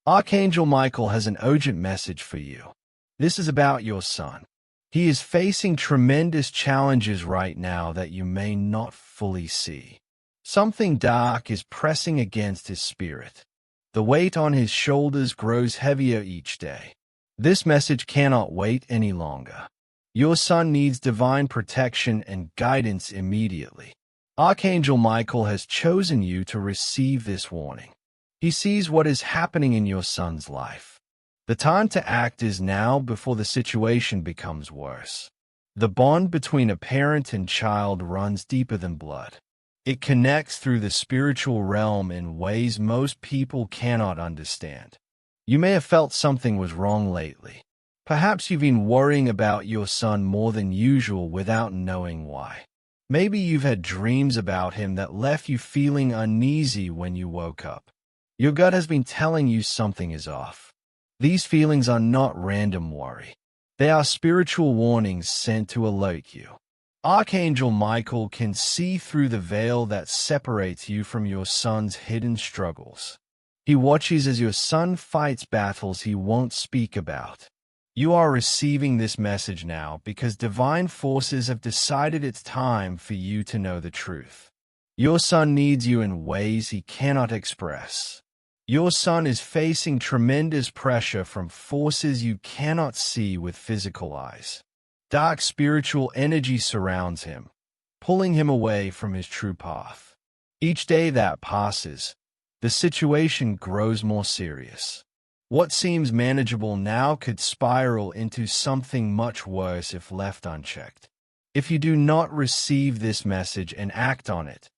Archangel Michael has an urgent message for you. This is about your son. He is facing tremendous challenges right now that you may not fully see. Something dark is pressing against his spirit. The weight on his shoulders grows heavier each day. This message cannot wait any longer. Your son needs divine protection and guidance immediately. Archangel Michael has chosen you to receive this warning. He sees what is happening in your son's life. The time to act is now before the situation becomes worse. The bond between a parent and child runs deeper than blood. It connects through the spiritual realm in ways most people cannot understand. You may have felt something was wrong lately. Perhaps you've been worrying about your son more than usual without knowing why. Maybe you've had dreams about him that left you feeling uneasy when you woke up. Your gut has been telling you something is off. These feelings are not random worry. They are spiritual warnings sent to alert you. Archangel Michael can see through the veil that separates you from your son's hidden struggles. He watches as your son fights battles he won't speak about. You are receiving this message now because divine forces have decided it's time for you to know the truth. Your son needs you in ways he cannot express. Your son is facing tremendous pressure from forces you cannot see with physical eyes. Dark spiritual energy surrounds him, pulling him away from his true path. Each day that passes, the situation grows more serious. What seems manageable now could spiral into something much worse if left unchecked. If you do not receive this message and act on it,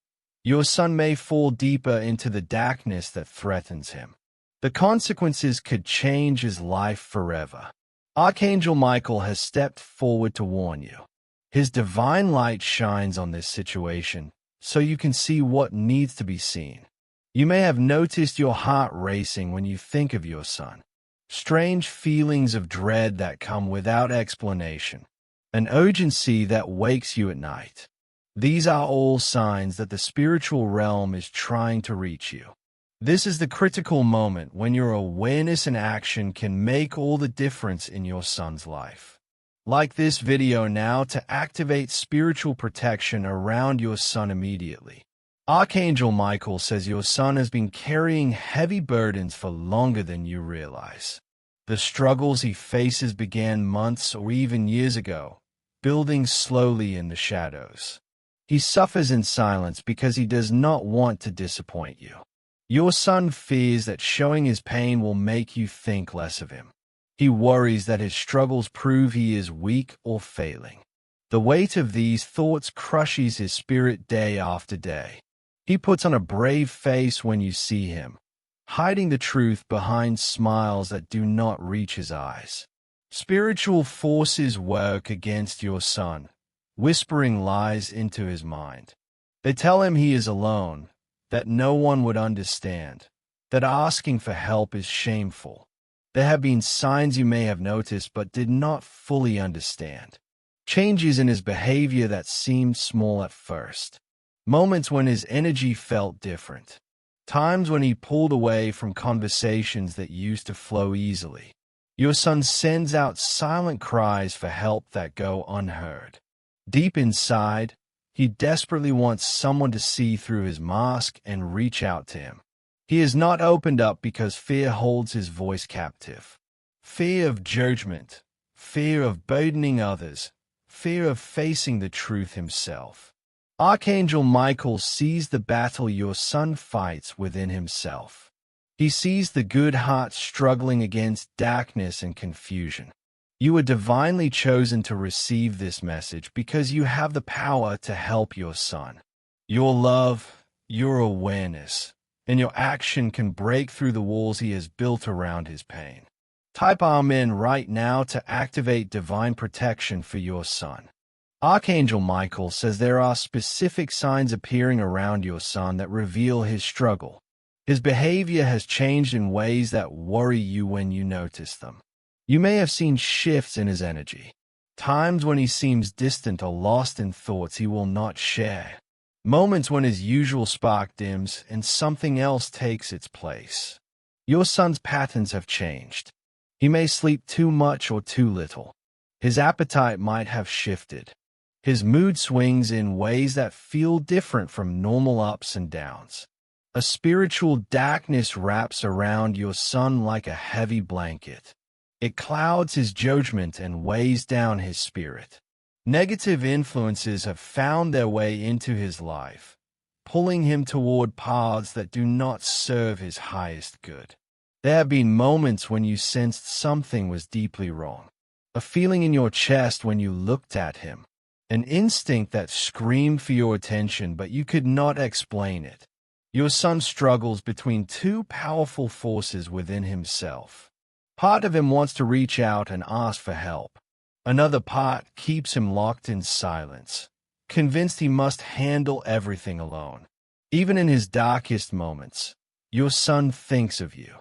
your son may fall deeper into the darkness that threatens him. The consequences could change his life forever. Archangel Michael has stepped forward to warn you. His divine light shines on this situation, so you can see what needs to be seen. You may have noticed your heart racing when you think of your son. Strange feelings of dread that come without explanation. An urgency that wakes you at night. These are all signs that the spiritual realm is trying to reach you. This is the critical moment when your awareness and action can make all the difference in your son's life. Like this video now to activate spiritual protection around your son immediately. Archangel Michael says your son has been carrying heavy burdens for longer than you realize. The struggles he faces began months or even years ago, building slowly in the shadows. He suffers in silence because he does not want to disappoint you. Your son fears that showing his pain will make you think less of him. He worries that his struggles prove he is weak or failing. The weight of these thoughts crushes his spirit day after day. He puts on a brave face when you see him, hiding the truth behind smiles that do not reach his eyes. Spiritual forces work against your son, whispering lies into his mind. They tell him he is alone, that no one would understand, that asking for help is shameful. There have been signs you may have noticed but did not fully understand. Changes in his behavior that seemed small at first. Moments when his energy felt different. Times when he pulled away from conversations that used to flow easily. Your son sends out silent cries for help that go unheard. Deep inside, he desperately wants someone to see through his mask and reach out to him. He has not opened up because fear holds his voice captive. Fear of judgment, fear of burdening others, fear of facing the truth himself. Archangel Michael sees the battle your son fights within himself. He sees the good heart struggling against darkness and confusion. You are divinely chosen to receive this message because you have the power to help your son. Your love, your awareness, and your action can break through the walls he has built around his pain. Type Amen right now to activate divine protection for your son. Archangel Michael says there are specific signs appearing around your son that reveal his struggle. His behavior has changed in ways that worry you when you notice them. You may have seen shifts in his energy, times when he seems distant or lost in thoughts he will not share, moments when his usual spark dims and something else takes its place. Your son's patterns have changed. He may sleep too much or too little. His appetite might have shifted. His mood swings in ways that feel different from normal ups and downs. A spiritual darkness wraps around your son like a heavy blanket. It clouds his judgment and weighs down his spirit. Negative influences have found their way into his life, pulling him toward paths that do not serve his highest good. There have been moments when you sensed something was deeply wrong. A feeling in your chest when you looked at him. An instinct that screamed for your attention, but you could not explain it. Your son struggles between two powerful forces within himself. Part of him wants to reach out and ask for help. Another part keeps him locked in silence, convinced he must handle everything alone. Even in his darkest moments, your son thinks of you.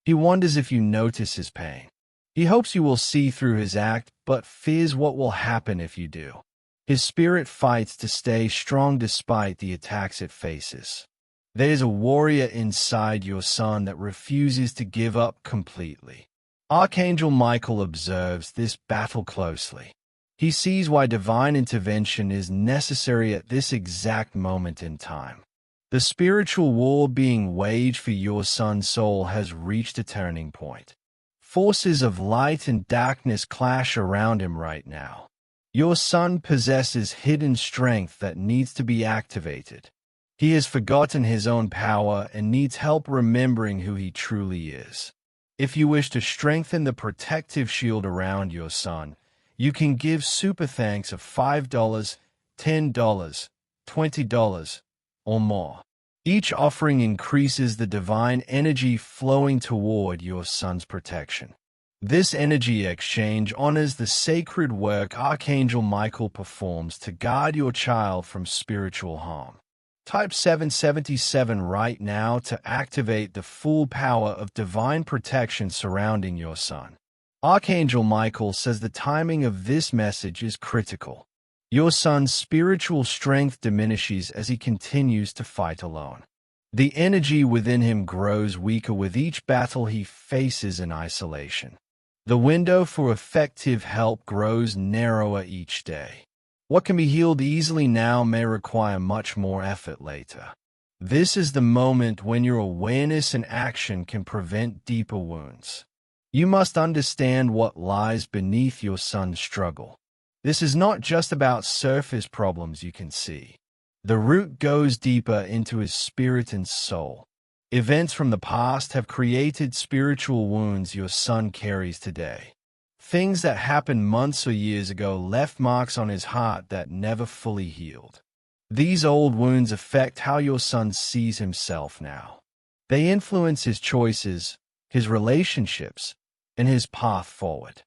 He wonders if you notice his pain. He hopes you will see through his act, but fears what will happen if you do. His spirit fights to stay strong despite the attacks it faces. There is a warrior inside your son that refuses to give up completely. Archangel Michael observes this battle closely. He sees why divine intervention is necessary at this exact moment in time. The spiritual war being waged for your son's soul has reached a turning point. Forces of light and darkness clash around him right now. Your son possesses hidden strength that needs to be activated. He has forgotten his own power and needs help remembering who he truly is. If you wish to strengthen the protective shield around your son, you can give super thanks of $5, $10, $20, or more. Each offering increases the divine energy flowing toward your son's protection. This energy exchange honors the sacred work Archangel Michael performs to guard your child from spiritual harm. Type 777 right now to activate the full power of divine protection surrounding your son. Archangel Michael says the timing of this message is critical. Your son's spiritual strength diminishes as he continues to fight alone. The energy within him grows weaker with each battle he faces in isolation. The window for effective help grows narrower each day. What can be healed easily now may require much more effort later. This is the moment when your awareness and action can prevent deeper wounds. You must understand what lies beneath your son's struggle. This is not just about surface problems you can see. The root goes deeper into his spirit and soul. Events from the past have created spiritual wounds your son carries today. Things that happened months or years ago left marks on his heart that never fully healed. These old wounds affect how your son sees himself now. They influence his choices, his relationships, and his path forward.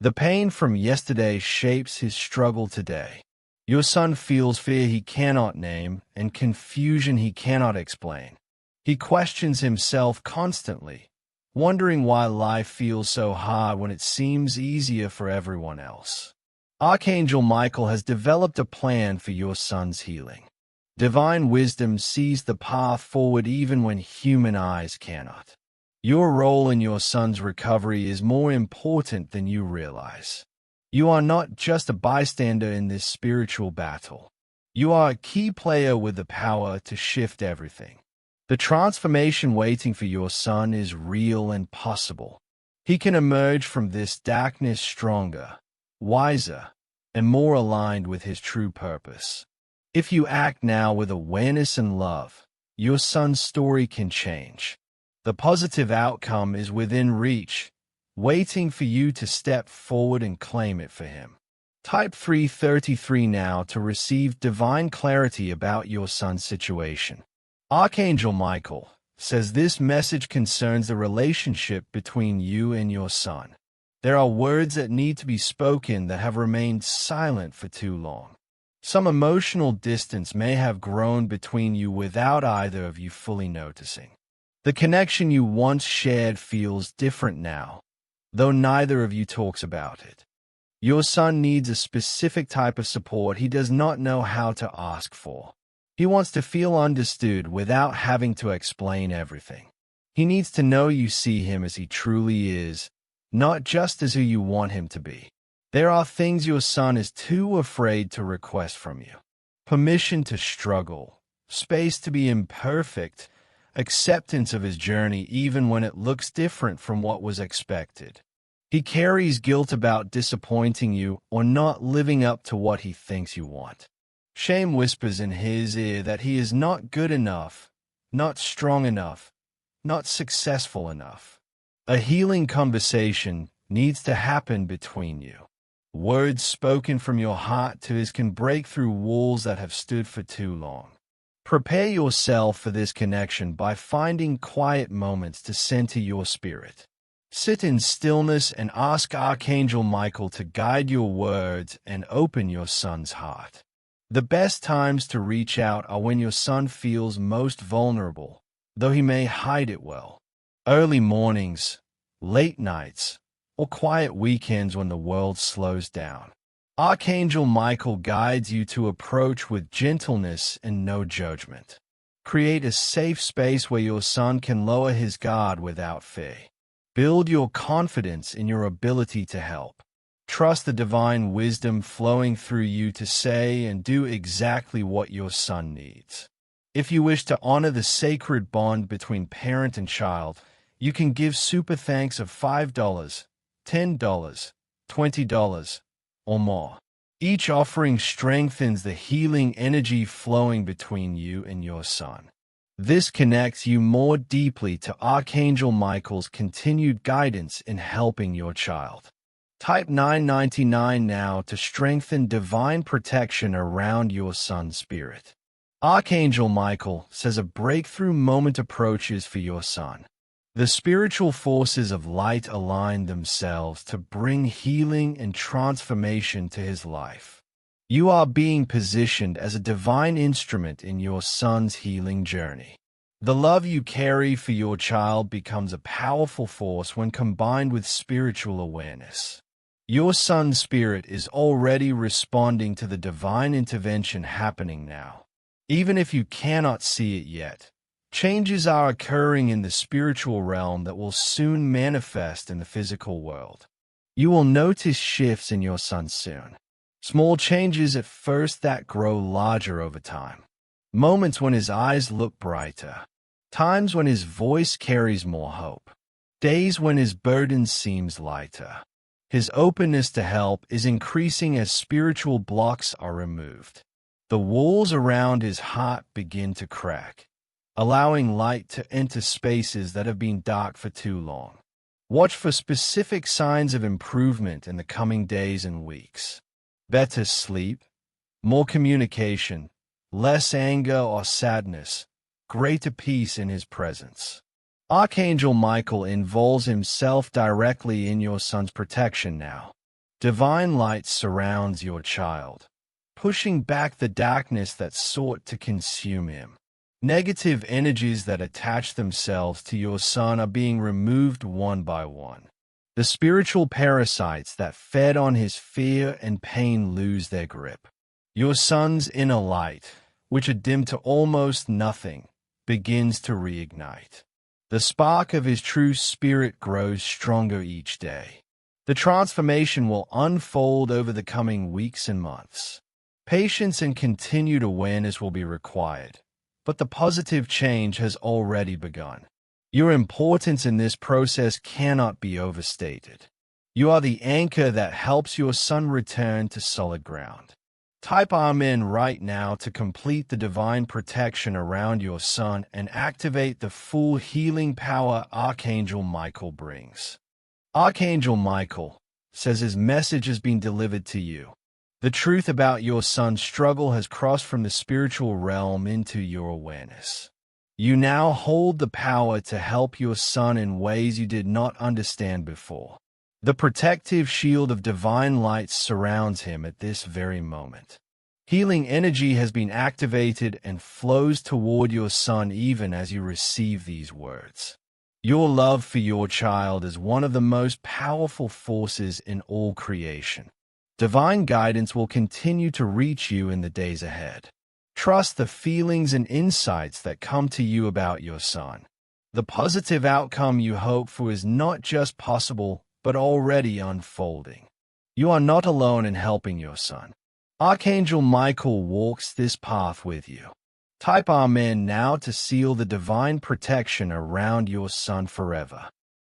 The pain from yesterday shapes his struggle today. Your son feels fear he cannot name and confusion he cannot explain. He questions himself constantly, wondering why life feels so hard when it seems easier for everyone else. Archangel Michael has developed a plan for your son's healing. Divine wisdom sees the path forward even when human eyes cannot. Your role in your son's recovery is more important than you realize. You are not just a bystander in this spiritual battle. You are a key player with the power to shift everything. The transformation waiting for your son is real and possible. He can emerge from this darkness stronger, wiser, and more aligned with his true purpose. If you act now with awareness and love, your son's story can change. The positive outcome is within reach, waiting for you to step forward and claim it for him. Type 333 now to receive divine clarity about your son's situation. Archangel Michael says this message concerns the relationship between you and your son. There are words that need to be spoken that have remained silent for too long. Some emotional distance may have grown between you without either of you fully noticing. The connection you once shared feels different now, though neither of you talks about it. Your son needs a specific type of support he does not know how to ask for. He wants to feel understood without having to explain everything. He needs to know you see him as he truly is, not just as who you want him to be. There are things your son is too afraid to request from you. Permission to struggle, space to be imperfect, acceptance of his journey even when it looks different from what was expected. He carries guilt about disappointing you or not living up to what he thinks you want. Shame whispers in his ear that he is not good enough, not strong enough, not successful enough. A healing conversation needs to happen between you. Words spoken from your heart to his can break through walls that have stood for too long. Prepare yourself for this connection by finding quiet moments to center your spirit. Sit in stillness and ask Archangel Michael to guide your words and open your son's heart. The best times to reach out are when your son feels most vulnerable, though he may hide it well. Early mornings, late nights, or quiet weekends when the world slows down. Archangel Michael guides you to approach with gentleness and no judgment. Create a safe space where your son can lower his guard without fear. Build your confidence in your ability to help. Trust the divine wisdom flowing through you to say and do exactly what your son needs. If you wish to honor the sacred bond between parent and child, you can give super thanks of $5, $10, $20, or more. Each offering strengthens the healing energy flowing between you and your son. This connects you more deeply to Archangel Michael's continued guidance in helping your child. Type 999 now to strengthen divine protection around your son's spirit. Archangel Michael says a breakthrough moment approaches for your son. The spiritual forces of light align themselves to bring healing and transformation to his life. You are being positioned as a divine instrument in your son's healing journey. The love you carry for your child becomes a powerful force when combined with spiritual awareness. Your son's spirit is already responding to the divine intervention happening now. Even if you cannot see it yet, changes are occurring in the spiritual realm that will soon manifest in the physical world. You will notice shifts in your son soon. Small changes at first that grow larger over time. Moments when his eyes look brighter. Times when his voice carries more hope. Days when his burden seems lighter. His openness to help is increasing as spiritual blocks are removed. The walls around his heart begin to crack, allowing light to enter spaces that have been dark for too long. Watch for specific signs of improvement in the coming days and weeks. Better sleep, more communication, less anger or sadness, greater peace in his presence. Archangel Michael involves himself directly in your son's protection now. Divine light surrounds your child, pushing back the darkness that sought to consume him. Negative energies that attach themselves to your son are being removed one by one. The spiritual parasites that fed on his fear and pain lose their grip. Your son's inner light, which had dimmed to almost nothing, begins to reignite. The spark of his true spirit grows stronger each day. The transformation will unfold over the coming weeks and months. Patience and continued awareness will be required, but the positive change has already begun. Your importance in this process cannot be overstated. You are the anchor that helps your son return to solid ground. Type Amen right now to complete the divine protection around your son and activate the full healing power Archangel Michael brings. Archangel Michael says his message has been delivered to you. The truth about your son's struggle has crossed from the spiritual realm into your awareness. You now hold the power to help your son in ways you did not understand before. The protective shield of divine light surrounds him at this very moment. Healing energy has been activated and flows toward your son even as you receive these words. Your love for your child is one of the most powerful forces in all creation. Divine guidance will continue to reach you in the days ahead. Trust the feelings and insights that come to you about your son. The positive outcome you hope for is not just possible, but already unfolding. You are not alone in helping your son. Archangel Michael walks this path with you. Type Amen now to seal the divine protection around your son forever.